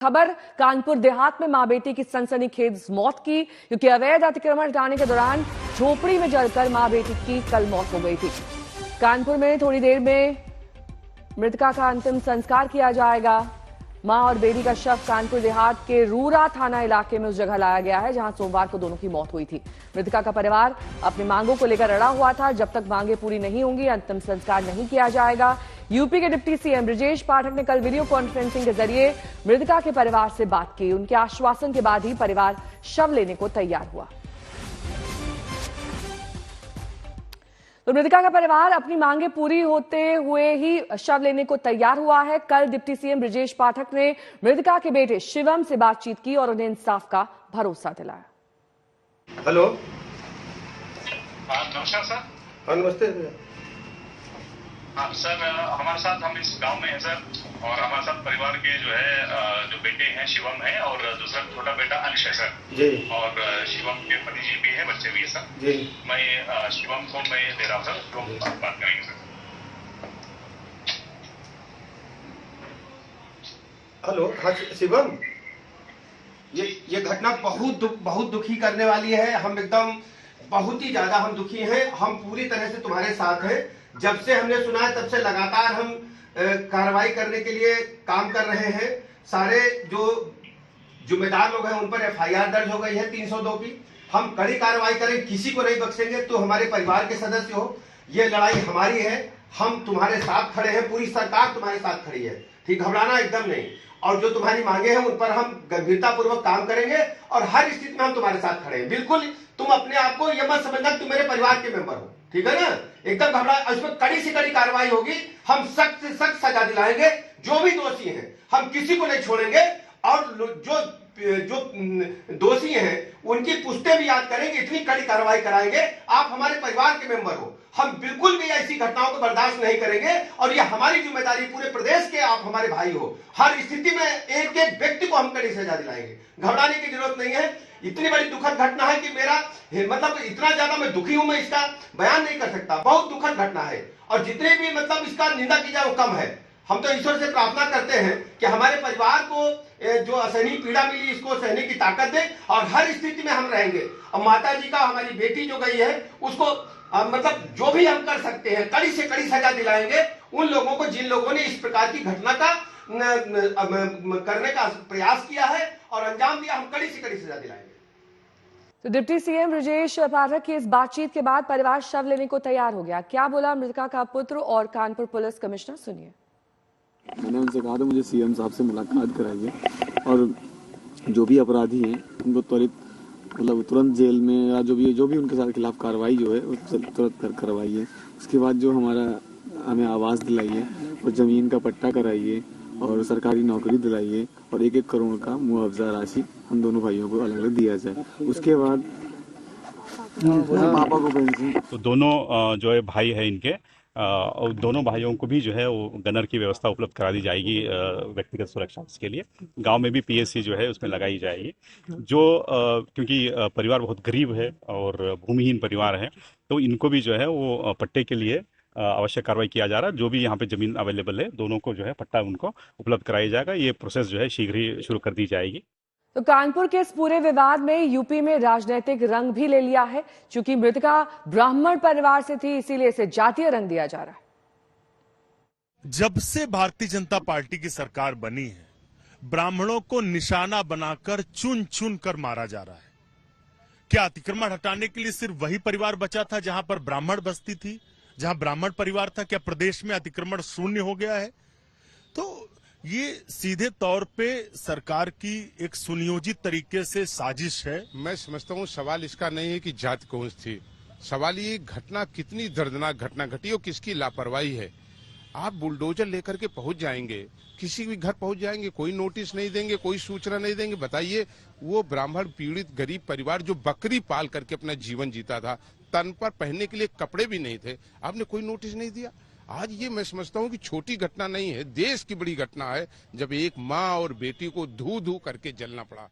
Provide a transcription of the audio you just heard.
खबर कानपुर देहात में मां बेटी की सनसनीखेज मौत की, क्योंकि अवैध अतिक्रमण हटाने के दौरान झोपड़ी में जलकर मां बेटी की कल मौत हो गई थी। कानपुर में थोड़ी देर में मृतका का अंतिम संस्कार किया जाएगा। मां और बेटी का शव कानपुर देहात के रूरा थाना इलाके में उस जगह लाया गया है जहां सोमवार को दोनों की मौत हुई थी। मृतका का परिवार अपनी मांगों को लेकर अड़ा हुआ था। जब तक मांगे पूरी नहीं होंगी अंतिम संस्कार नहीं किया जाएगा। यूपी के डिप्टी सीएम ब्रजेश पाठक ने कल वीडियो कॉन्फ्रेंसिंग के जरिए मृतका के परिवार से बात की। उनके आश्वासन के बाद ही परिवार शव लेने को तैयार हुआ। तो मृतका का परिवार अपनी मांगे पूरी होते हुए ही शव लेने को तैयार हुआ है। कल डिप्टी सीएम ब्रजेश पाठक ने मृतका के बेटे शिवम से बातचीत की और उन्हें इंसाफ का भरोसा दिलाया। हेलो, नमस्कार सर। हाँ नमस्ते। हाँ सर, हमारे साथ हम इस गांव में हैं सर, और हमारे साथ परिवार के जो बेटे हैं शिवम है और दूसरा छोटा बेटा अंश है सर जी। और शिवम के पति जी भी है, बच्चे भी है सर जी। मैं शिवम को मैं दे रहा हूँ सर, तो बात करेंगे सर। हेलो, हाँ शिवम, ये घटना बहुत दुखी करने वाली है। हम एकदम बहुत ही ज्यादा हम दुखी हैं। हम पूरी तरह से तुम्हारे साथ हैं। जब से हमने सुना है तब से लगातार हम कार्रवाई करने के लिए काम कर रहे हैं। सारे जो जिम्मेदार लोग हैं उन पर एफआईआर दर्ज हो गई है 302 की। हम कड़ी कार्रवाई करें, किसी को नहीं बख्शेंगे। तो हमारे परिवार के सदस्य हो, ये लड़ाई हमारी है। हम तुम्हारे साथ खड़े हैं, पूरी सरकार तुम्हारे साथ खड़ी है। ठीक, घबराना एकदम नहीं। और जो तुम्हारी मांगे हैं उन पर हम गंभीरता पूर्वक काम करेंगे और हर स्थिति में हम तुम्हारे साथ खड़े हैं। बिल्कुल तुम अपने आप को यह मत समझना तुम मेरे परिवार के मेंबर हो, ठीक है ना। एकदम घबरा, इसमें कड़ी से कड़ी कार्रवाई होगी। हम सख्त से सख्त सजा दिलाएंगे। जो भी दोषी हैं हम किसी को नहीं छोड़ेंगे और जो दोषी हैं उनकी पुष्टे भी याद करेंगे। इतनी कड़ी कार्रवाई कराएंगे। आप हमारे परिवार के मेंबर हो। हम बिल्कुल भी ऐसी घटनाओं को बर्दाश्त नहीं करेंगे और ये हमारी जिम्मेदारी, पूरे प्रदेश के आप हमारे भाई हो। हर स्थिति में एक एक व्यक्ति को हम कड़ी सजा दिलाएंगे। घबराने की जरूरत नहीं है। इतनी बड़ी दुखद घटना है कि मेरा मतलब इतना ज्यादा मैं दुखी हूं, मैं इसका बयान नहीं कर सकता। बहुत दुखद घटना है और जितने भी मतलब इसका निंदा की जाए वो कम है। हम तो ईश्वर से प्रार्थना करते हैं कि हमारे परिवार को जो असहनीय पीड़ा मिली इसको सहने की ताकत दे और हर स्थिति में हम रहेंगे। अब माता जी का, हमारी बेटी जो गई है उसको मतलब जो भी हम कर सकते हैं कड़ी से कड़ी सजा दिलाएंगे उन लोगों को जिन लोगों ने इस प्रकार की घटना का करने का प्रयास किया है और अंजाम दिया। हम कड़ी से कड़ी सजा दिलाएंगे। तो डिप्टी सीएम ब्रजेश पाठक की इस बातचीत के बाद परिवार शव लेने को तैयार हो गया। क्या बोला मृतका का पुत्र और कानपुर पुलिस कमिश्नर, सुनिए। मैंने उनसे कहा था मुझे सीएम साहब से मुलाकात कराइए और जो भी अपराधी हैं उनको त्वरित मतलब तुरंत जेल में या जो भी उनके साथ खिलाफ कार्रवाई जो है उससे तुरंत करवाइए। उसके बाद जो हमें आवास दिलाइए और जमीन का पट्टा कराइए और सरकारी नौकरी दिलाइए और 1-1 करोड़ का मुआवजा राशि हम दोनों भाइयों को अलग अलग दिया जाए। उसके बाद पापा को पेंशन। तो दोनों जो है भाई है इनके, और दोनों भाइयों को भी जो है वो गनर की व्यवस्था उपलब्ध करा दी जाएगी व्यक्तिगत सुरक्षा के लिए। गांव में भी पीएससी जो है उसमें लगाई जाएगी। जो क्योंकि परिवार बहुत गरीब है और भूमिहीन परिवार है, तो इनको भी जो है वो पट्टे के लिए आवश्यक कार्रवाई किया जा रहा है। जो भी यहाँ पे जमीन अवेलेबल है दोनों को जो है पट्टा उनको उपलब्ध कराया जाएगा। ये प्रोसेस जो है शीघ्र ही शुरू कर दी जाएगी। तो कानपुर के इस पूरे विवाद में यूपी में राजनीतिक रंग भी ले लिया है। चूंकि मृतका ब्राह्मण परिवार से थी इसीलिए इसे जातीय रंग दिया जा रहा है। जब से भारतीय जनता पार्टी की सरकार बनी है, ब्राह्मणों को निशाना बनाकर चुन चुन कर मारा जा रहा है। क्या अतिक्रमण हटाने के लिए सिर्फ वही परिवार बचा था जहां पर ब्राह्मण बस्ती थी, जहां ब्राह्मण परिवार था? क्या प्रदेश में अतिक्रमण शून्य हो गया है? तो ये सीधे तौर पे सरकार की एक सुनियोजित तरीके से साजिश है। मैं समझता हूँ सवाल इसका नहीं है कि जाति कौन थी। सवाल ये घटना कितनी दर्दनाक घटना घटी और किसकी लापरवाही है। आप बुलडोजर लेकर के पहुंच जाएंगे, किसी भी घर पहुंच जाएंगे, कोई नोटिस नहीं देंगे, कोई सूचना नहीं देंगे। बताइए, वो ब्राह्मण पीड़ित गरीब परिवार जो बकरी पाल करके अपना जीवन जीता था, तन पर पहनने के लिए कपड़े भी नहीं थे, आपने कोई नोटिस नहीं दिया। आज ये मैं समझता हूँ कि छोटी घटना नहीं है, देश की बड़ी घटना है जब एक माँ और बेटी को धू धू करके जलना पड़ा।